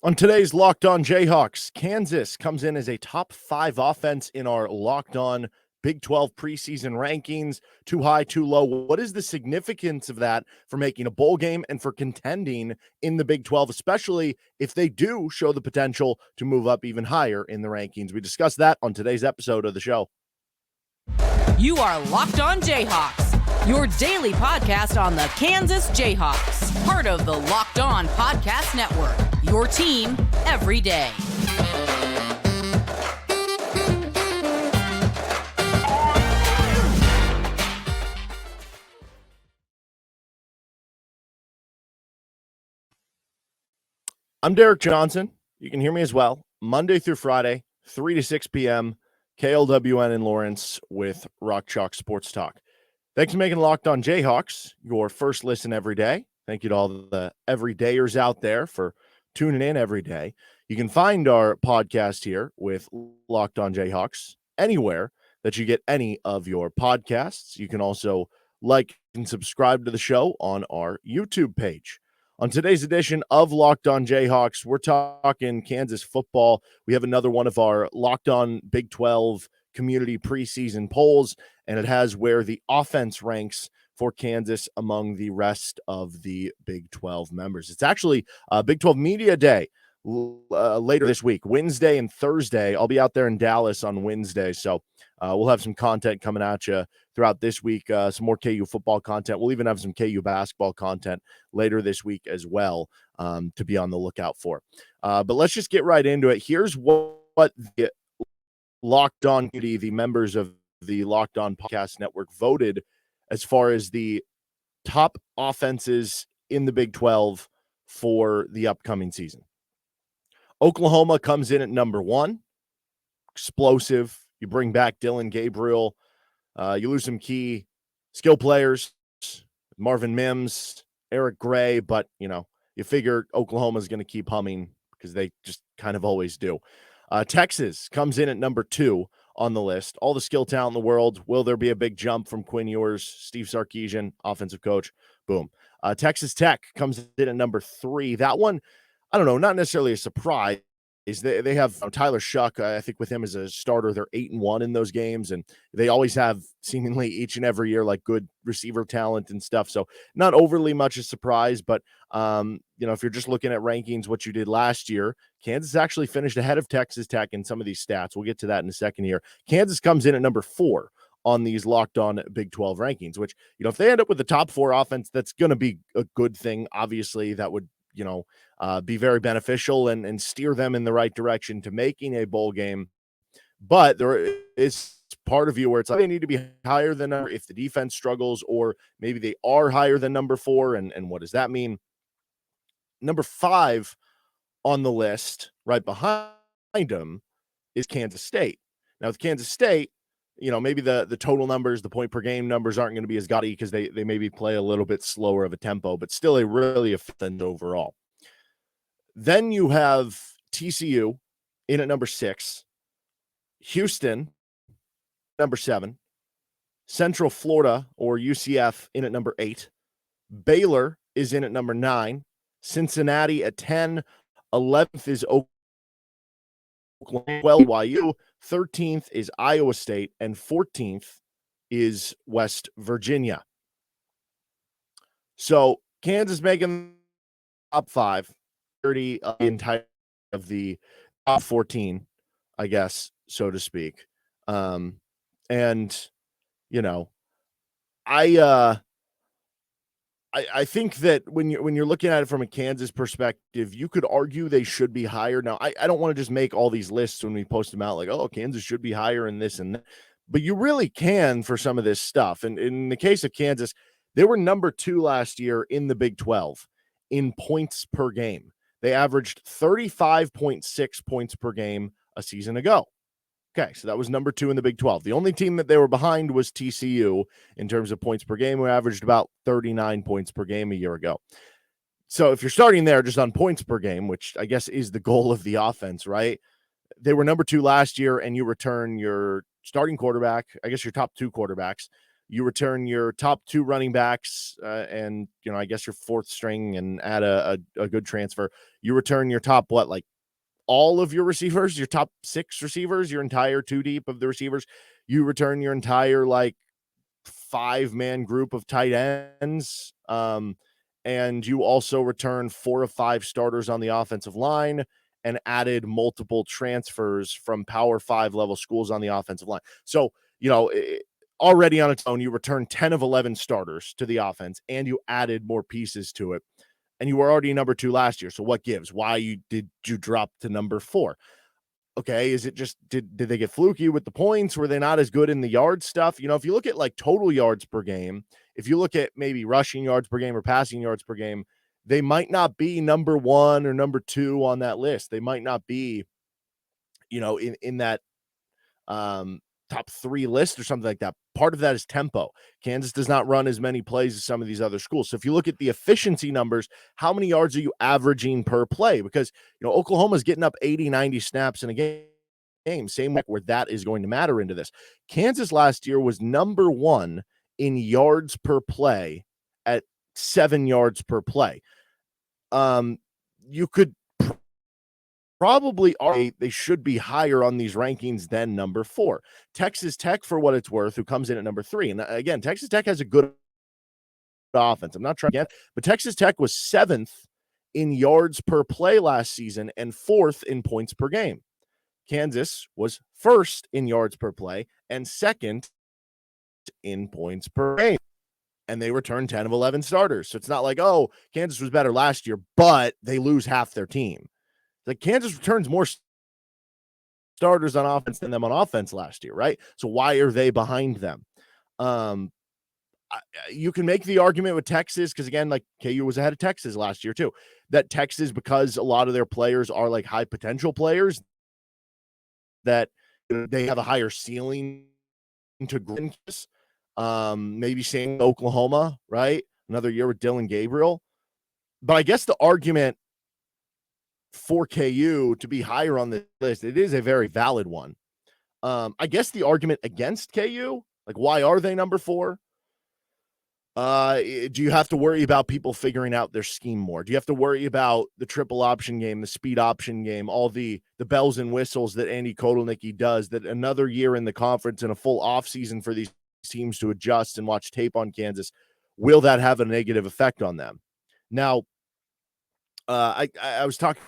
On today's Locked On Jayhawks, Kansas comes in as a top 5 offense in our Locked On Big 12 preseason rankings. Too high, too low. What is the significance of that for making a bowl game and for contending in the Big 12, especially if they do show the potential to move up even higher in the rankings? We discuss that on today's episode of the show. You are Locked On Jayhawks, your daily podcast on the Kansas Jayhawks, part of the Locked On Podcast Network, your team every day. I'm Derek Johnson. You can hear me as well, Monday through Friday, 3 to 6 p.m., KLWN in Lawrence with Rock Chalk Sports Talk. Thanks for making Locked On Jayhawks your first listen every day. Thank you to all the everydayers out there for tuning in every day. You can find our podcast here with Locked On Jayhawks anywhere that you get any of your podcasts. You can also like and subscribe to the show on our YouTube page. On today's edition of Locked On Jayhawks, we're talking Kansas football. We have another one of our Locked On Big 12 community preseason polls, and it has where the offense ranks for Kansas among the rest of the Big 12 members. It's actually Big 12 Media Day later this week, Wednesday and Thursday. I'll be out there in Dallas on Wednesday, so we'll have some content coming at you throughout this week, some more KU football content. We'll even have some KU basketball content later this week as well to be on the lookout for. But let's just get right into it. Here's what the Locked On community, the members of the Locked On Podcast Network, voted as far as the top offenses in the Big 12 for the upcoming season. Oklahoma comes in at number 1. Explosive. You bring back Dylan Gabriel. You lose some key skill players, Marvin Mims, Eric Gray, but, you figure Oklahoma's going to keep humming because they just kind of always do. Texas comes in at number 2 on the list. All the skill talent in the world. Will there be a big jump from Quinn Ewers, Steve Sarkisian, offensive coach? Boom. Texas Tech comes in at number 3. That one, I don't know, not necessarily a surprise. They have Tyler Shuck. I think with him as a starter, they're 8-1 in those games, and they always have seemingly each and every year like good receiver talent and stuff. So not overly much a surprise, but if you're just looking at rankings, what you did last year, Kansas actually finished ahead of Texas Tech in some of these stats. We'll get to that in a second here. Kansas comes in at number 4 on these Locked On Big 12 rankings, which, if they end up with the top 4 offense, that's going to be a good thing. Obviously, that would be very beneficial and steer them in the right direction to making a bowl game. But there is part of you where it's like they need to be higher than number if the defense struggles, or maybe they are higher than number 4. And what does that mean? Number 5 on the list, right behind them, is Kansas State. Now with Kansas State, maybe the total numbers, the point per game numbers aren't going to be as gaudy because they maybe play a little bit slower of a tempo, but still a really effective overall. Then you have TCU in at number 6, Houston, number 7, Central Florida or UCF in at number 8, Baylor is in at number 9, Cincinnati at 10, 11th is Oklahoma, 12th YU, 13th is Iowa State, and 14th is West Virginia. So Kansas making top 5, 30 entire of the top 14, I guess, so to speak. I think that when you're looking at it from a Kansas perspective, you could argue they should be higher. Now, I don't want to just make all these lists when we post them out like, oh, Kansas should be higher in this and that. But you really can for some of this stuff. And in the case of Kansas, they were number 2 last year in the Big 12 in points per game. They averaged 35.6 points per game a season ago. Okay, so that was number 2 in the Big 12. The only team that they were behind was TCU in terms of points per game, who averaged about 39 points per game a year ago. So if you're starting there just on points per game, which I guess is the goal of the offense, right? They were number 2 last year, and you return your starting quarterback, I guess your top 2 quarterbacks, You return your top 2 running backs, and I guess your 4th string, and add a good transfer. You return your top like all of your receivers, your top 6 receivers, your entire 2 deep of the receivers. You return your entire 5-man group of tight ends. And you also return 4 of 5 starters on the offensive line, and added multiple transfers from Power 5 level schools on the offensive line. So, already on its own, you return 10 of 11 starters to the offense, and you added more pieces to it. And you were already number 2 last year. So what gives? Why did you drop to number 4? Okay, is it just did they get fluky with the points? Were they not as good in the yard stuff? If you look at total yards per game, if you look at maybe rushing yards per game or passing yards per game, they might not be number 1 or number 2 on that list. They might not be, in that top 3 list or something like that. Part of that is tempo. Kansas does not run as many plays as some of these other schools. So if you look at the efficiency numbers, how many yards are you averaging per play? Because, Oklahoma's getting up 80, 90 snaps in a game. Same where that is going to matter into this. Kansas last year was number 1 in yards per play at 7 yards per play. You could probably they should be higher on these rankings than number 4. Texas Tech, for what it's worth, who comes in at number 3. And again, Texas Tech has a good offense. I'm not trying to get, but Texas Tech was 7th in yards per play last season and 4th in points per game. Kansas was 1st in yards per play and 2nd in points per game. And they returned 10 of 11 starters. So it's not like, oh, Kansas was better last year, but they lose half their team. Kansas returns more starters on offense than them on offense last year, right? So why are they behind them? You can make the argument with Texas because, again, KU was ahead of Texas last year too, that Texas, because a lot of their players are high potential players, that they have a higher ceiling to grow. Maybe same with Oklahoma, right? Another year with Dylan Gabriel. But I guess the argument for KU to be higher on the list, it is a very valid one. I guess the argument against KU, why are they number 4? Do you have to worry about people figuring out their scheme more? Do you have to worry about the triple option game, the speed option game, all the bells and whistles that Andy Kotelnicki does, that another year in the conference and a full offseason for these teams to adjust and watch tape on Kansas? Will that have a negative effect on them? Now, I was talking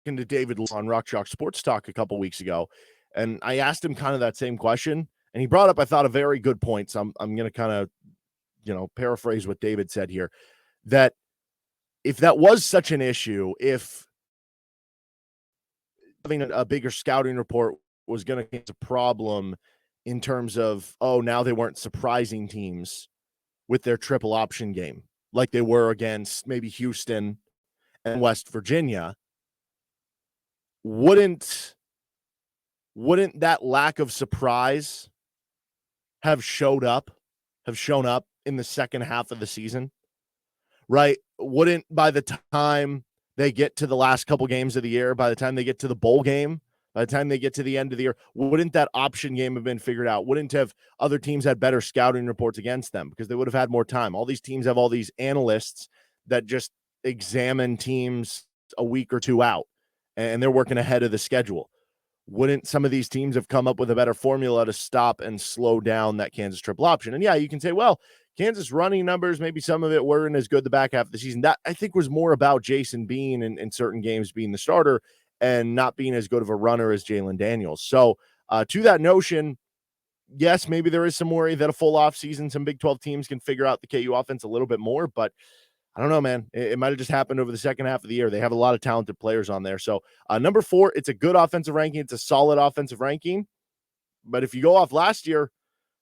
to David on Rock Chalk Sports Talk a couple weeks ago, and I asked him kind of that same question, and he brought up, I thought, a very good point. So I'm going to kind of, paraphrase what David said here, that if that was such an issue, if having a bigger scouting report was going to be a problem in terms of, oh, now they weren't surprising teams with their triple option game like they were against maybe Houston and West Virginia, wouldn't that lack of surprise have shown up in the second half of the season, right? Wouldn't, by the time they get to the last couple games of the year, by the time they get to the bowl game, by the time they get to the end of the year, wouldn't that option game have been figured out? Wouldn't have other teams had better scouting reports against them because they would have had more time? All these teams have all these analysts that just examine teams a week or 2 out, and they're working ahead of the schedule. Wouldn't some of these teams have come up with a better formula to stop and slow down that Kansas triple option? And yeah, you can say, well, Kansas running numbers, maybe some of it weren't as good the back half of the season. That, I think, was more about Jason Bean in certain games being the starter and not being as good of a runner as Jalon Daniels. So to that notion, yes, maybe there is some worry that a full off season, some Big 12 teams can figure out the KU offense a little bit more, but I don't know, man. It might have just happened over the second half of the year. They have a lot of talented players on there. So number 4, it's a good offensive ranking. It's a solid offensive ranking. But if you go off last year,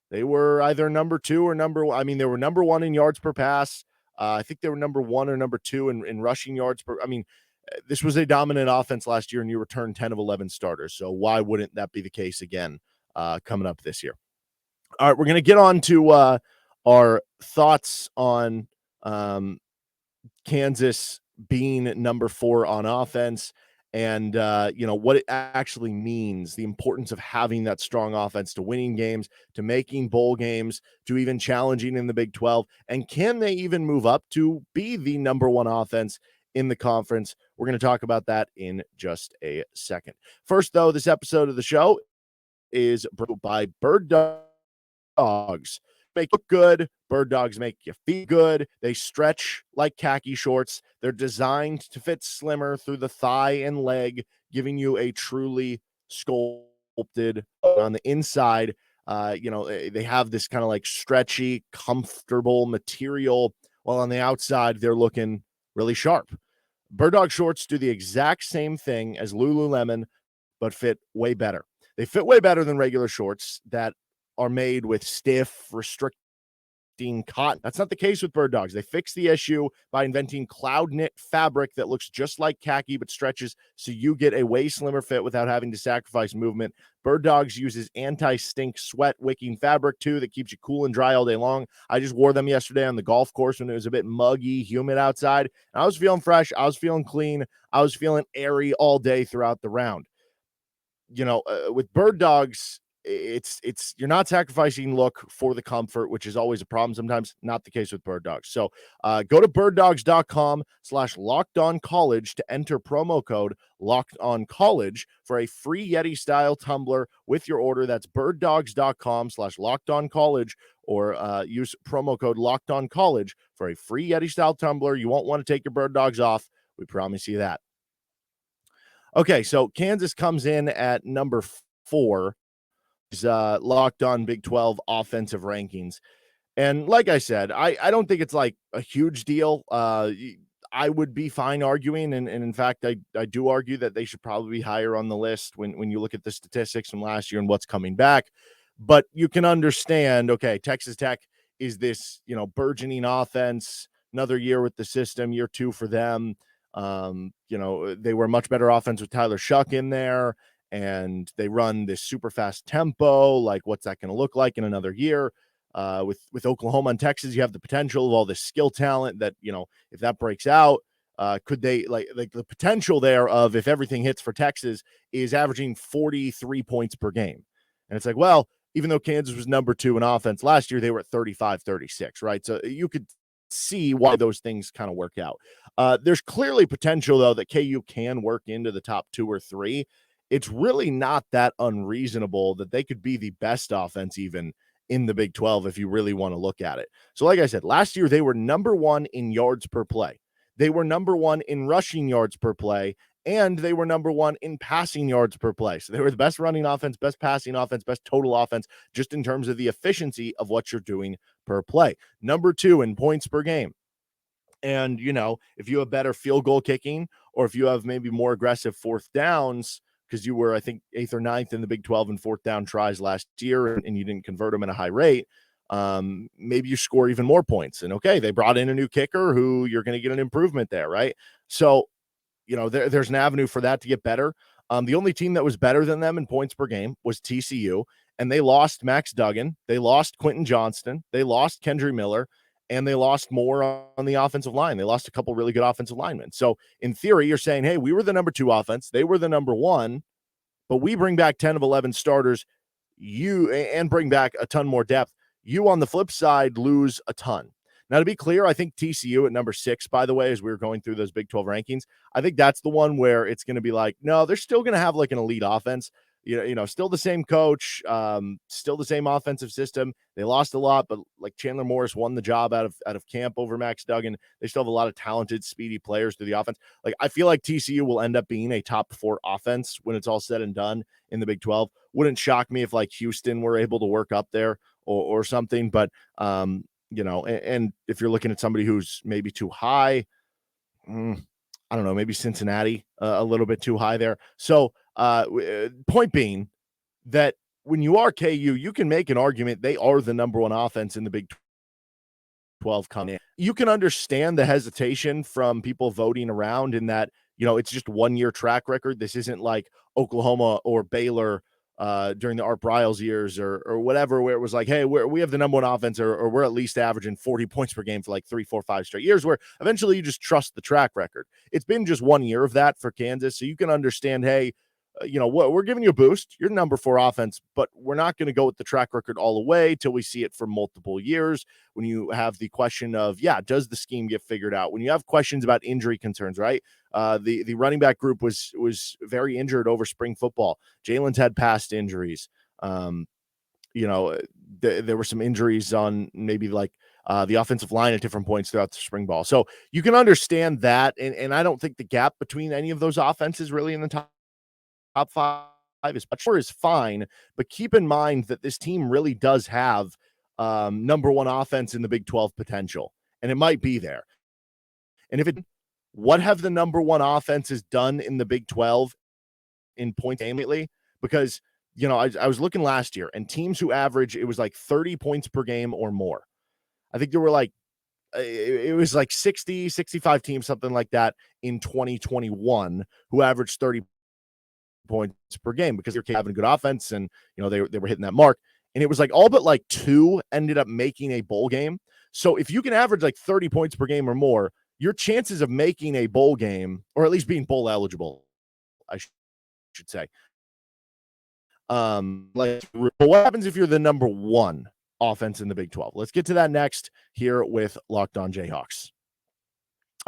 they were either number 2 or they were number 1 in yards per pass. I think they were number 1 or number 2 in rushing yards per. This was a dominant offense last year, and you returned 10 of 11 starters. So why wouldn't that be the case again coming up this year? All right, we're going to get on to our thoughts on Kansas being number 4 on offense and what it actually means, the importance of having that strong offense to winning games, to making bowl games, to even challenging in the Big 12. And can they even move up to be the number one offense in the conference? We're going to talk about that in just a second. First, though, this episode of the show is brought by Bird Dogs. Make you look good. Bird Dogs make you feel good. They stretch like khaki shorts. They're designed to fit slimmer through the thigh and leg, giving you a truly sculpted on the inside. They have this kind of like stretchy, comfortable material, while on the outside, they're looking really sharp. Bird Dog shorts do the exact same thing as Lululemon, but fit way better. They fit way better than regular shorts that are made with stiff, restricting cotton. That's not the case with Bird Dogs. They fix the issue by inventing cloud knit fabric that looks just like khaki but stretches, so you get a way slimmer fit without having to sacrifice movement. Bird Dogs uses anti-stink sweat wicking fabric too that keeps you cool and dry all day long. I just wore them yesterday on the golf course when it was a bit muggy, humid outside. And I was feeling fresh. I was feeling clean. I was feeling airy all day throughout the round. With Bird Dogs, it's you're not sacrificing look for the comfort, which is always a problem sometimes. Not the case with Bird Dogs. So go to birddogs.com/lockedoncollege to enter promo code lockedoncollege for a free Yeti style tumbler with your order. That's birddogs.com/lockedoncollege, or use promo code lockedoncollege for a free Yeti style tumbler. You won't want to take your Bird Dogs off. We promise you that. Okay, so Kansas comes in at number 4. Locked on Big 12 offensive rankings. And like I said, I don't think it's like a huge deal. I would be fine arguing, and in fact, I do argue that they should probably be higher on the list when you look at the statistics from last year and what's coming back. But you can understand, okay, Texas Tech is this, burgeoning offense, another year with the system, year 2 for them. They were a much better offense with Tyler Shuck in there, and they run this super fast tempo. Like, what's that going to look like in another year? With Oklahoma and Texas, you have the potential of all this skill talent that, if that breaks out, could they like the potential there of, if everything hits for Texas, is averaging 43 points per game. And it's like, well, even though Kansas was number 2 in offense last year, they were at 35, 36, right? So you could see why those things kind of work out. There's clearly potential, though, that KU can work into the top 2 or 3. It's really not that unreasonable that they could be the best offense even in the Big 12 if you really want to look at it. So like I said, last year they were number 1 in yards per play. They were number 1 in rushing yards per play, and they were number 1 in passing yards per play. So they were the best running offense, best passing offense, best total offense, just in terms of the efficiency of what you're doing per play. Number 2 in points per game. And, if you have better field goal kicking, or if you have maybe more aggressive fourth downs, because you were, I think, 8th or 9th in the Big 12 in fourth down tries last year, and you didn't convert them at a high rate, maybe you score even more points. And okay, they brought in a new kicker who you're going to get an improvement there, right? So, there's an avenue for that to get better. The only team that was better than them in points per game was TCU, and they lost Max Duggan, they lost Quentin Johnston, they lost Kendry Miller, and they lost more on the offensive line. They lost a couple really good offensive linemen. So in theory, you're saying, hey, we were the number 2 offense. They were the number 1, but we bring back 10 of 11 starters, and bring back a ton more depth. You, on the flip side, lose a ton. Now, to be clear, I think TCU at number 6, by the way, as we were going through those Big 12 rankings, I think that's the one where it's going to be like, no, they're still going to have like an elite offense. Still the same coach, still the same offensive system. They lost a lot, but like Chandler Morris won the job out of camp over Max Duggan. They still have a lot of talented, speedy players through the offense. Like, I feel like TCU will end up being a top 4 offense when it's all said and done in the Big 12. Wouldn't shock me if like Houston were able to work up there or something, but and if you're looking at somebody who's maybe too high, I don't know, maybe Cincinnati a little bit too high there. So point being that when you are KU, you can make an argument they are the number 1 offense in the Big 12 coming in. You can understand the hesitation from people voting around in that, it's just 1 year track record. This isn't like Oklahoma or Baylor during the Art Briles years or whatever, where it was like, hey, we have the number one offense, or we're at least averaging 40 points per game for like 3, 4, 5 straight years, where eventually you just trust the track record. It's been just 1 year of that for Kansas. So you can understand, hey, what we're giving you a boost. You're number 4 offense, but we're not going to go with the track record all the way till we see it for multiple years. When you have the question of, does the scheme get figured out? When you have questions about injury concerns, right? The running back group was very injured over spring football. Jalen's had past injuries. There were some injuries on maybe like the offensive line at different points throughout the spring ball. So you can understand that. And I don't think the gap between any of those offenses really in the top 5 is fine, but keep in mind that this team really does have number 1 offense in the Big 12 potential, and it might be there. And what have the number 1 offenses done in the Big 12 in points lately? Because, I was looking last year, and teams who average, it was like 30 points per game or more. I think there were like, it was like 60, 65 teams, something like that in 2021 who averaged 30 points per game, because you're having a good offense, and they were hitting that mark. And it was like all but like 2 ended up making a bowl game. So if you can average like 30 points per game or more, your chances of making a bowl game, or at least being bowl eligible, I should say. But what happens if you're the number 1 offense in the Big 12? Let's get to that next here with Locked On Jayhawks.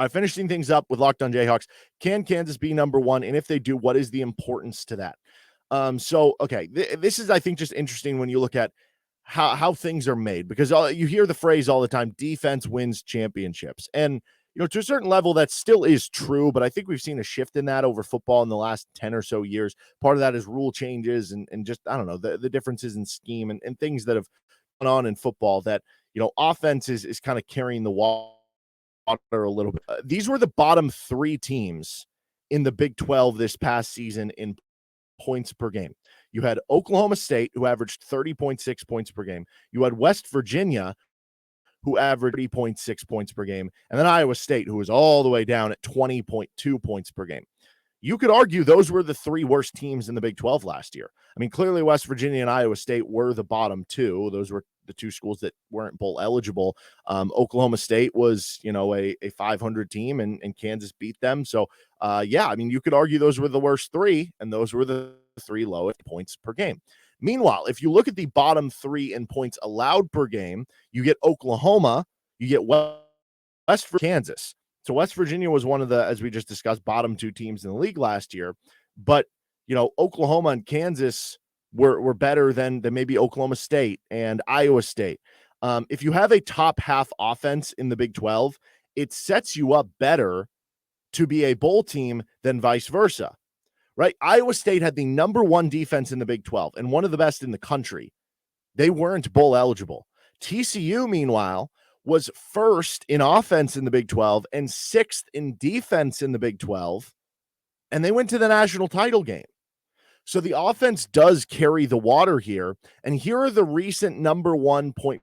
Finishing things up with Locked On Jayhawks. Can Kansas be number 1? And if they do, what is the importance to that? This is, I think, just interesting when you look at how things are made, because you hear the phrase all the time, defense wins championships. And, to a certain level, that still is true, but I think we've seen a shift in that over football in the last 10 or so years. Part of that is rule changes and just, I don't know, the differences in scheme and things that have gone on in football that, offense is kind of carrying the water a little bit. These were the bottom 3 teams in the Big 12 this past season in points per game. You had Oklahoma State, who averaged 30.6 points per game. You had West Virginia, who averaged 30.6 points per game. And then Iowa State, who was all the way down at 20.2 points per game. You could argue those were the 3 worst teams in the Big 12 last year. I mean, clearly West Virginia and Iowa State were the bottom 2. Those were the 2 schools that weren't bowl eligible. Oklahoma State was, a 500 team, and Kansas beat them. So, you could argue those were the worst 3, and those were the 3 lowest points per game. Meanwhile, if you look at the bottom 3 in points allowed per game, you get Oklahoma, you get West Virginia, Kansas. So West Virginia was one of the, as we just discussed, bottom 2 teams in the league last year. But, Oklahoma and Kansas were better than maybe Oklahoma State and Iowa State. If you have a top half offense in the Big 12, it sets you up better to be a bowl team than vice versa, right? Iowa State had the number 1 defense in the Big 12 and one of the best in the country. They weren't bowl eligible. TCU, meanwhile, was 1st in offense in the Big 12 and 6th in defense in the Big 12, and they went to the national title game. So the offense does carry the water here, and here are the recent number 1 point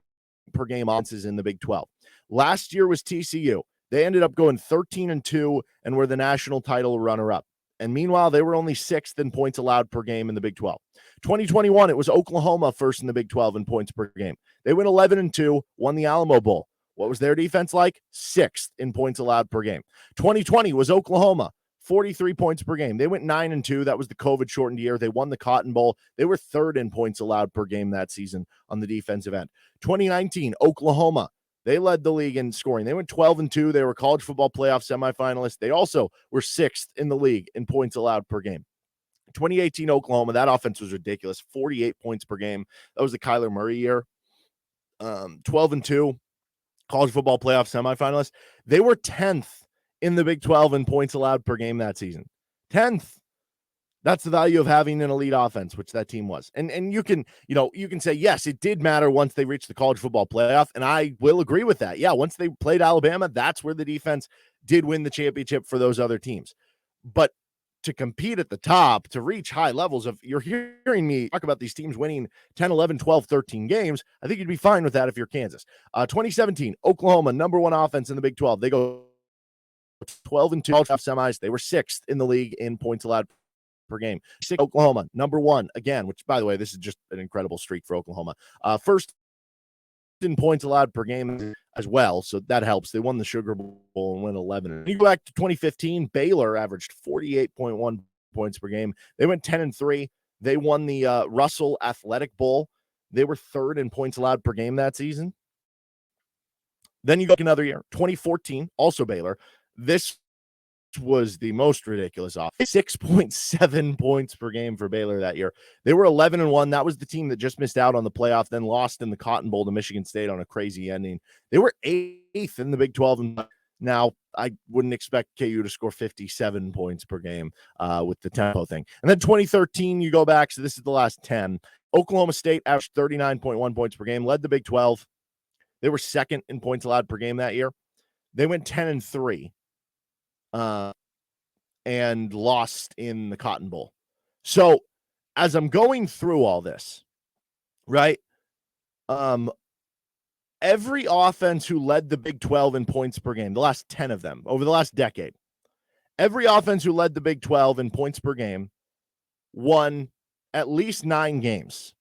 per game offenses in the Big 12. Last year was TCU. They ended up going 13-2 and were the national title runner-up. And meanwhile, they were only 6th in points allowed per game in the Big 12. 2021, it was Oklahoma 1st in the Big 12 in points per game. They went 11-2, won the Alamo Bowl. What was their defense like? 6th in points allowed per game. 2020 was Oklahoma, 43 points per game. They went 9-2. That was the COVID-shortened year. They won the Cotton Bowl. They were 3rd in points allowed per game that season on the defensive end. 2019, Oklahoma. They led the league in scoring. They went 12-2. They were college football playoff semifinalists. They also were 6th in the league in points allowed per game. 2018 Oklahoma, that offense was ridiculous. 48 points per game. That was the Kyler Murray year. 12-2, college football playoff semifinalists. They were 10th in the Big 12 in points allowed per game that season. 10th. That's the value of having an elite offense, which that team was. And you can say, yes, it did matter once they reached the college football playoff, and I will agree with that. Yeah, once they played Alabama, that's where the defense did win the championship for those other teams. But to compete at the top, to reach high levels of, you're hearing me talk about these teams winning 10, 11, 12, 13 games, I think you'd be fine with that if you're Kansas. 2017, Oklahoma, number 1 offense in the Big 12. They go 12-2 semis. They were 6th in the league in points allowed per game. Oklahoma, number 1, again, which, by the way, this is just an incredible streak for Oklahoma. First in points allowed per game as well, so that helps. They won the Sugar Bowl and went 11. And you go back to 2015, Baylor averaged 48.1 points per game. They went 10-3. They won the Russell Athletic Bowl. They were 3rd in points allowed per game that season. Then you go another year, 2014, also Baylor. This was the most ridiculous off. 6.7 points per game for Baylor that year. They were 11-1. That was the team that just missed out on the playoff, then lost in the Cotton Bowl to Michigan State on a crazy ending. They were 8th in the Big 12. Now, I wouldn't expect KU to score 57 points per game with the tempo thing. And then 2013, you go back. So this is the last 10. Oklahoma State averaged 39.1 points per game, led the Big 12. They were 2nd in points allowed per game that year. They went 10-3 and lost in the Cotton Bowl. So as I'm going through all this, right, every offense who led the Big 12 in points per game, the last 10 of them over the last decade, every offense who led the Big 12 in points per game won at least 9 games.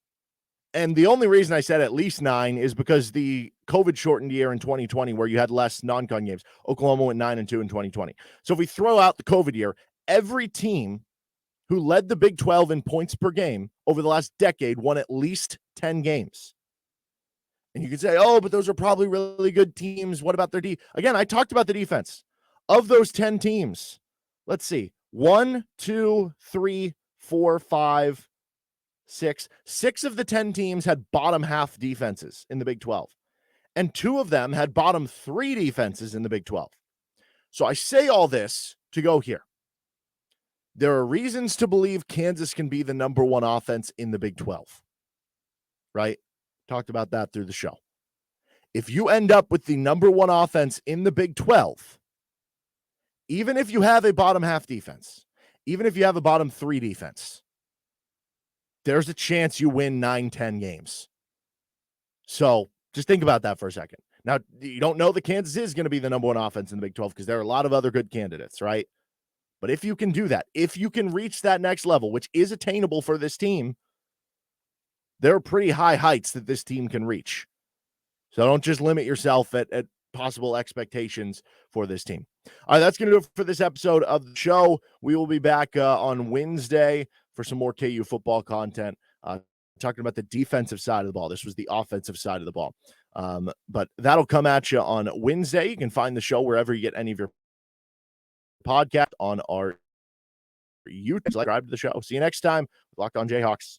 And the only reason I said at least 9 is because the COVID shortened year in 2020, where you had less non-con games, Oklahoma went 9-2 in 2020. So if we throw out the COVID year, every team who led the Big 12 in points per game over the last decade won at least 10 games. And you could say, oh, but those are probably really good teams. What about their D? Again, I talked about the defense. Of those 10 teams, let's see, 1, 2, 3, 4, 5, 6. 6 of the 10 teams had bottom half defenses in the Big 12. And 2 of them had bottom 3 defenses in the Big 12. So I say all this to go here. There are reasons to believe Kansas can be the number 1 offense in the Big 12. Right? Talked about that through the show. If you end up with the number 1 offense in the Big 12, even if you have a bottom half defense, even if you have a bottom 3 defense, there's a chance you win 9-10 games. So just think about that for a second. Now, you don't know that Kansas is going to be the number 1 offense in the Big 12 because there are a lot of other good candidates, right? But if you can do that, if you can reach that next level, which is attainable for this team, there are pretty high heights that this team can reach. So don't just limit yourself at possible expectations for this team. All right, that's going to do it for this episode of the show. We will be back on Wednesday for some more KU football content, talking about the defensive side of the ball. This was the offensive side of the ball. But that'll come at you on Wednesday. You can find the show wherever you get any of your podcast on our YouTube. Subscribe to the show. See you next time. Locked on Jayhawks.